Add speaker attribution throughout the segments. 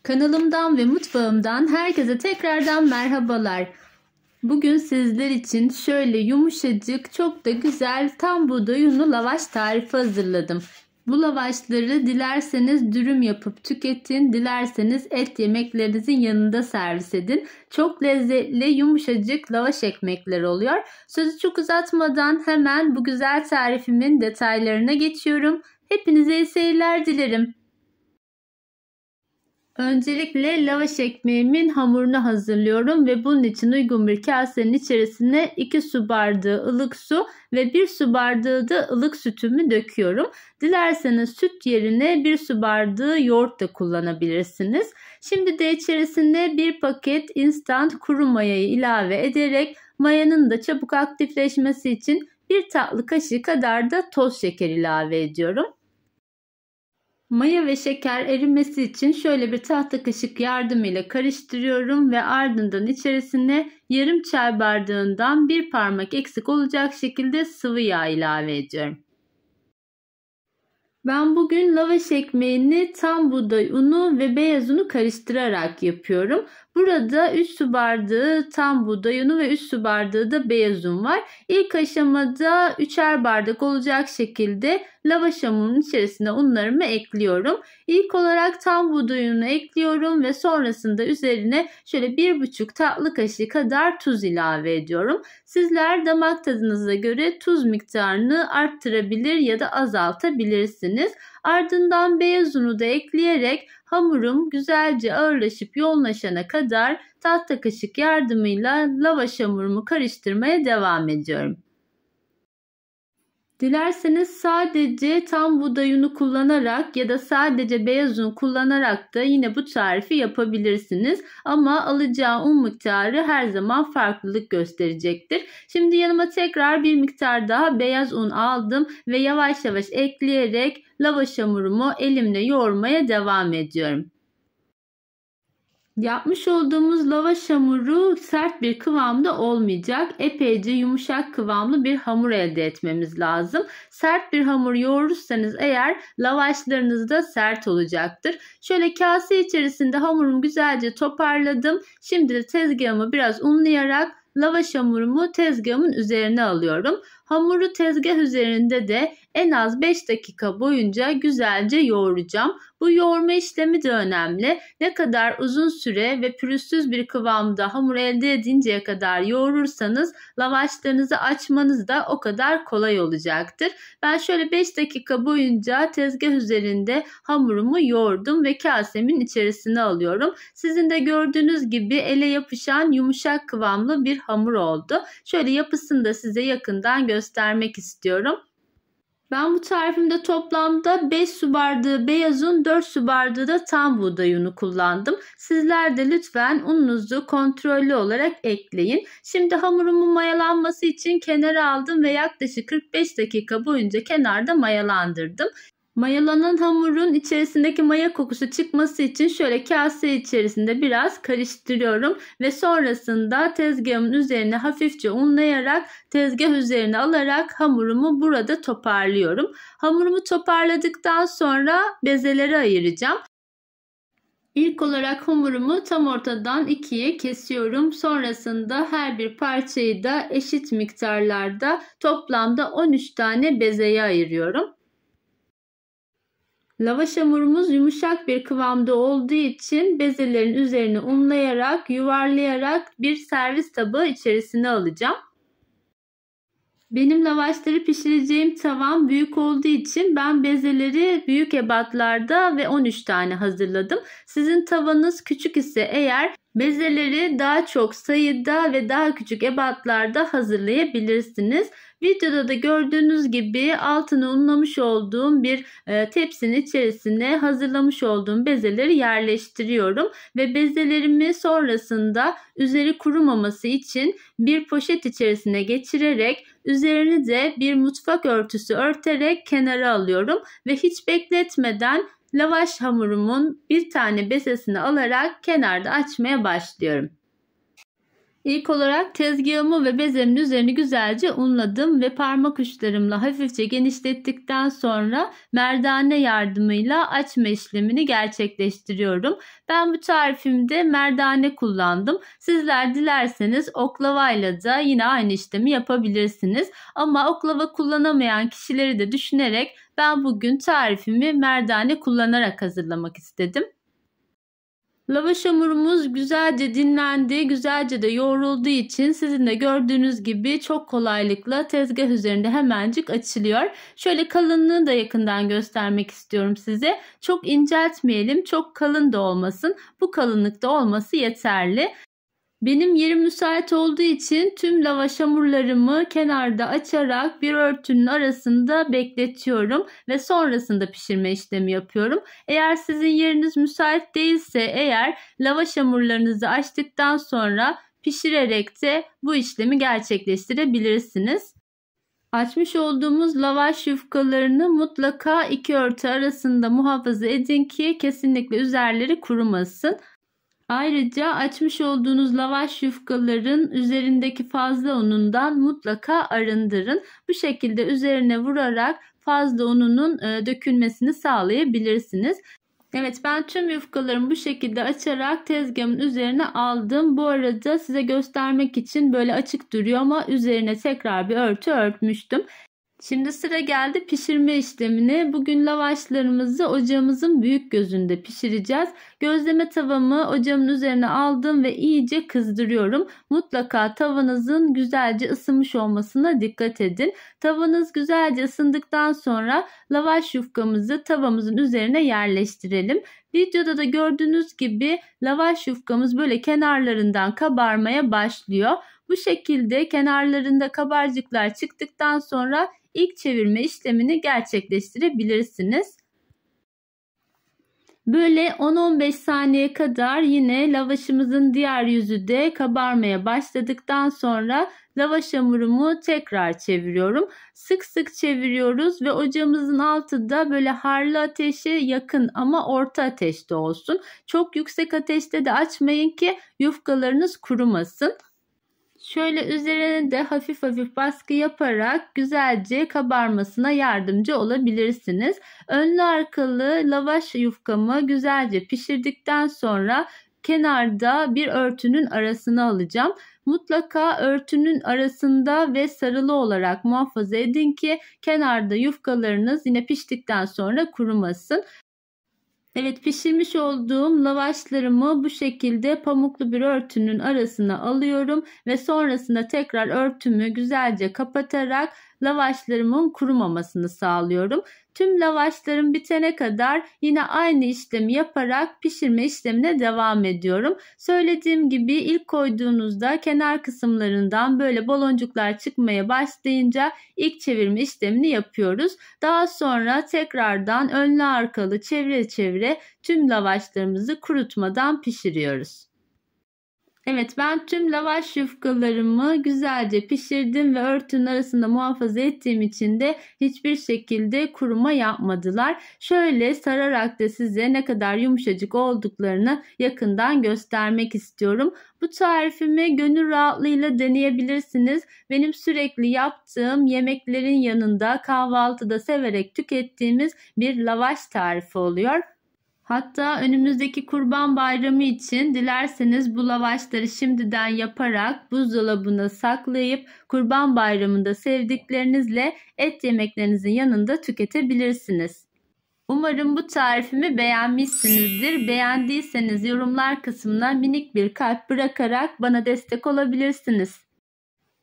Speaker 1: Kanalımdan ve mutfağımdan herkese tekrardan merhabalar. Bugün sizler için şöyle yumuşacık, çok da güzel tam buğday unlu lavaş tarifi hazırladım. Bu lavaşları dilerseniz dürüm yapıp tüketin, dilerseniz et yemeklerinizin yanında servis edin. Çok lezzetli, yumuşacık lavaş ekmekler oluyor. Sözü çok uzatmadan hemen bu güzel tarifimin detaylarına geçiyorum. Hepinize iyi seyirler dilerim. Öncelikle lavaş ekmeğimin hamurunu hazırlıyorum ve bunun için uygun bir kasenin içerisine 2 su bardağı ılık su ve 1 su bardağı da ılık sütümü döküyorum. Dilerseniz süt yerine 1 su bardağı yoğurt da kullanabilirsiniz. Şimdi de içerisine 1 paket instant kuru mayayı ilave ederek mayanın da çabuk aktifleşmesi için 1 tatlı kaşığı kadar da toz şeker ilave ediyorum. Maya ve şeker erimesi için şöyle bir tahta kaşık yardımıyla karıştırıyorum ve ardından içerisine yarım çay bardağından 1 parmak eksik olacak şekilde sıvı yağ ilave ediyorum. Ben bugün lavaş ekmeğini tam buğday unu ve beyaz unu karıştırarak yapıyorum. Burada 3 su bardağı tam buğday unu ve 3 su bardağı da beyaz un var. İlk aşamada 3'er bardak olacak şekilde lavaş hamurunun içerisine unlarımı ekliyorum. İlk olarak tam buğday ununu ekliyorum ve sonrasında üzerine şöyle 1,5 tatlı kaşığı kadar tuz ilave ediyorum. Sizler damak tadınıza göre tuz miktarını arttırabilir ya da azaltabilirsiniz. Ardından beyaz unu da ekleyerek hamurum güzelce ağırlaşıp yoğunlaşana kadar tahta kaşık yardımıyla lavaş hamurumu karıştırmaya devam ediyorum. Dilerseniz sadece tam buğday unu kullanarak ya da sadece beyaz un kullanarak da yine bu tarifi yapabilirsiniz. Ama alacağı un miktarı her zaman farklılık gösterecektir. Şimdi yanıma tekrar bir miktar daha beyaz un aldım ve yavaş yavaş ekleyerek lavaş hamurumu elimle yoğurmaya devam ediyorum. Yapmış olduğumuz lavaş hamuru sert bir kıvamda olmayacak. Epeyce yumuşak kıvamlı bir hamur elde etmemiz lazım. Sert bir hamur yoğurursanız eğer lavaşlarınız da sert olacaktır. Şöyle kase içerisinde hamurumu güzelce toparladım. Şimdi de tezgahımı biraz unlayarak lavaş hamurumu tezgahımın üzerine alıyorum. Hamuru tezgah üzerinde de en az 5 dakika boyunca güzelce yoğuracağım. Bu yoğurma işlemi de önemli. Ne kadar uzun süre ve pürüzsüz bir kıvamda hamur elde edinceye kadar yoğurursanız lavaşlarınızı açmanız da o kadar kolay olacaktır. Ben şöyle 5 dakika boyunca tezgah üzerinde hamurumu yoğurdum ve kasemin içerisine alıyorum. Sizin de gördüğünüz gibi ele yapışan yumuşak kıvamlı bir hamur oldu. Şöyle yapısını da size yakından göstermek istiyorum. Ben bu tarifimde toplamda 5 su bardağı beyaz un, 4 su bardağı da tam buğday unu kullandım. Sizler de lütfen ununuzu kontrollü olarak ekleyin. Şimdi hamurumun mayalanması için kenara aldım ve yaklaşık 45 dakika boyunca kenarda mayalandırdım. Mayalanan hamurun içerisindeki maya kokusu çıkması için şöyle kase içerisinde biraz karıştırıyorum ve sonrasında tezgahımın üzerine hafifçe unlayarak tezgah üzerine alarak hamurumu burada toparlıyorum. Hamurumu toparladıktan sonra bezelere ayıracağım. İlk olarak hamurumu tam ortadan ikiye kesiyorum. Sonrasında her bir parçayı da eşit miktarlarda toplamda 13 tane bezeye ayırıyorum. Lavaş hamurumuz yumuşak bir kıvamda olduğu için bezelerin üzerine unlayarak, yuvarlayarak bir servis tabağı içerisine alacağım. Benim lavaşları pişireceğim tavam büyük olduğu için ben bezeleri büyük ebatlarda ve 13 tane hazırladım. Sizin tavanız küçük ise eğer bezeleri daha çok sayıda ve daha küçük ebatlarda hazırlayabilirsiniz. Videoda da gördüğünüz gibi altını unlamış olduğum bir tepsinin içerisine hazırlamış olduğum bezeleri yerleştiriyorum. Ve bezelerimi sonrasında üzeri kurumaması için bir poşet içerisine geçirerek üzerini de bir mutfak örtüsü örterek kenara alıyorum. Ve hiç bekletmeden lavaş hamurumun bir tane bezesini alarak kenarda açmaya başlıyorum. İlk olarak tezgahımı ve bezemin üzerini güzelce unladım ve parmak uçlarımla hafifçe genişlettikten sonra merdane yardımıyla açma işlemini gerçekleştiriyorum. Ben bu tarifimde merdane kullandım. Sizler dilerseniz oklavayla da yine aynı işlemi yapabilirsiniz. Ama oklava kullanamayan kişileri de düşünerek ben bugün tarifimi merdane kullanarak hazırlamak istedim. Lavaş hamurumuz güzelce dinlendi, güzelce de yoğrulduğu için sizin de gördüğünüz gibi çok kolaylıkla tezgah üzerinde hemencik açılıyor. Şöyle kalınlığını da yakından göstermek istiyorum size. Çok inceltmeyelim, çok kalın da olmasın. Bu kalınlıkta olması yeterli. Benim yerim müsait olduğu için tüm lavaş hamurlarımı kenarda açarak bir örtünün arasında bekletiyorum ve sonrasında pişirme işlemi yapıyorum. Eğer sizin yeriniz müsait değilse lavaş hamurlarınızı açtıktan sonra pişirerek de bu işlemi gerçekleştirebilirsiniz. Açmış olduğumuz lavaş yufkalarını mutlaka iki örtü arasında muhafaza edin ki kesinlikle üzerleri kurumasın. Ayrıca açmış olduğunuz lavaş yufkaların üzerindeki fazla unundan mutlaka arındırın. Bu şekilde üzerine vurarak fazla ununun dökülmesini sağlayabilirsiniz. Evet, ben tüm yufkalarımı bu şekilde açarak tezgahımın üzerine aldım. Bu arada size göstermek için böyle açık duruyor ama üzerine tekrar bir örtü örtmüştüm. Şimdi sıra geldi pişirme işlemine. Bugün lavaşlarımızı ocağımızın büyük gözünde pişireceğiz. Gözleme tavamı ocağımın üzerine aldım ve iyice kızdırıyorum. Mutlaka tavanızın güzelce ısınmış olmasına dikkat edin. Tavanız güzelce ısındıktan sonra lavaş yufkamızı tavamızın üzerine yerleştirelim. Videoda da gördüğünüz gibi lavaş yufkamız böyle kenarlarından kabarmaya başlıyor. Bu şekilde kenarlarında kabarcıklar çıktıktan sonra ilk çevirme işlemini gerçekleştirebilirsiniz. Böyle 10-15 saniye kadar yine lavaşımızın diğer yüzü de kabarmaya başladıktan sonra lavaş hamurumu tekrar çeviriyorum. Sık sık çeviriyoruz ve ocağımızın altı da böyle harlı ateşe yakın ama orta ateşte olsun. Çok yüksek ateşte de açmayın ki yufkalarınız kurumasın. Şöyle üzerine de hafif hafif baskı yaparak güzelce kabarmasına yardımcı olabilirsiniz. Önlü arkalı lavaş yufkamı güzelce pişirdikten sonra kenarda bir örtünün arasına alacağım. Mutlaka örtünün arasında ve sarılı olarak muhafaza edin ki kenarda yufkalarınız yine piştikten sonra kurumasın. Evet, pişirmiş olduğum lavaşlarımı bu şekilde pamuklu bir örtünün arasına alıyorum ve sonrasında tekrar örtümü güzelce kapatarak lavaşlarımın kurumamasını sağlıyorum. Tüm lavaşlarım bitene kadar yine aynı işlemi yaparak pişirme işlemine devam ediyorum. Söylediğim gibi ilk koyduğunuzda kenar kısımlarından böyle baloncuklar çıkmaya başlayınca ilk çevirme işlemini yapıyoruz. Daha sonra tekrardan önlü arkalı çevire çevire tüm lavaşlarımızı kurutmadan pişiriyoruz. Evet, ben tüm lavaş yufkalarımı güzelce pişirdim ve örtünün arasında muhafaza ettiğim için de hiçbir şekilde kuruma yapmadılar. Şöyle sararak da size ne kadar yumuşacık olduklarını yakından göstermek istiyorum. Bu tarifimi gönül rahatlığıyla deneyebilirsiniz. Benim sürekli yaptığım yemeklerin yanında kahvaltıda severek tükettiğimiz bir lavaş tarifi oluyor. Hatta önümüzdeki Kurban Bayramı için dilerseniz bu lavaşları şimdiden yaparak buzdolabına saklayıp Kurban Bayramı'nda sevdiklerinizle et yemeklerinizin yanında tüketebilirsiniz. Umarım bu tarifimi beğenmişsinizdir. Beğendiyseniz yorumlar kısmına minik bir kalp bırakarak bana destek olabilirsiniz.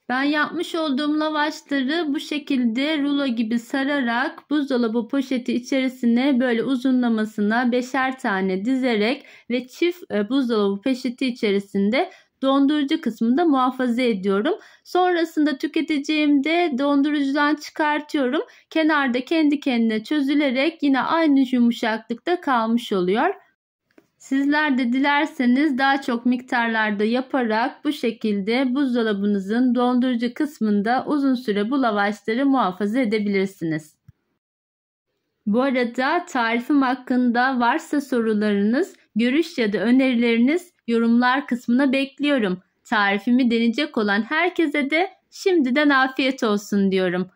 Speaker 1: Ben yapmış olduğum lavaşları bu şekilde rulo gibi sararak buzdolabı poşeti içerisine böyle uzunlamasına 5'er tane dizerek ve çift buzdolabı poşeti içerisinde dondurucu kısmında muhafaza ediyorum. Sonrasında tüketeceğimde dondurucudan çıkartıyorum. Kenarda kendi kendine çözülerek yine aynı yumuşaklıkta kalmış oluyor. Sizler de dilerseniz daha çok miktarlarda yaparak bu şekilde buzdolabınızın dondurucu kısmında uzun süre bu lavaşları muhafaza edebilirsiniz. Bu arada tarifim hakkında varsa sorularınız, görüş ya da önerileriniz yorumlar kısmına bekliyorum. Tarifimi deneyecek olan herkese de şimdiden afiyet olsun diyorum.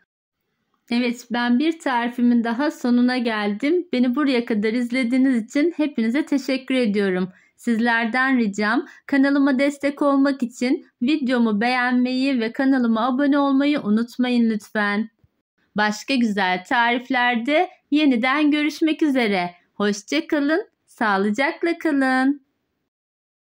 Speaker 1: Evet, ben bir tarifimin daha sonuna geldim. Beni buraya kadar izlediğiniz için hepinize teşekkür ediyorum. Sizlerden ricam kanalıma destek olmak için videomu beğenmeyi ve kanalıma abone olmayı unutmayın lütfen. Başka güzel tariflerde yeniden görüşmek üzere. Hoşça kalın, sağlıcakla kalın.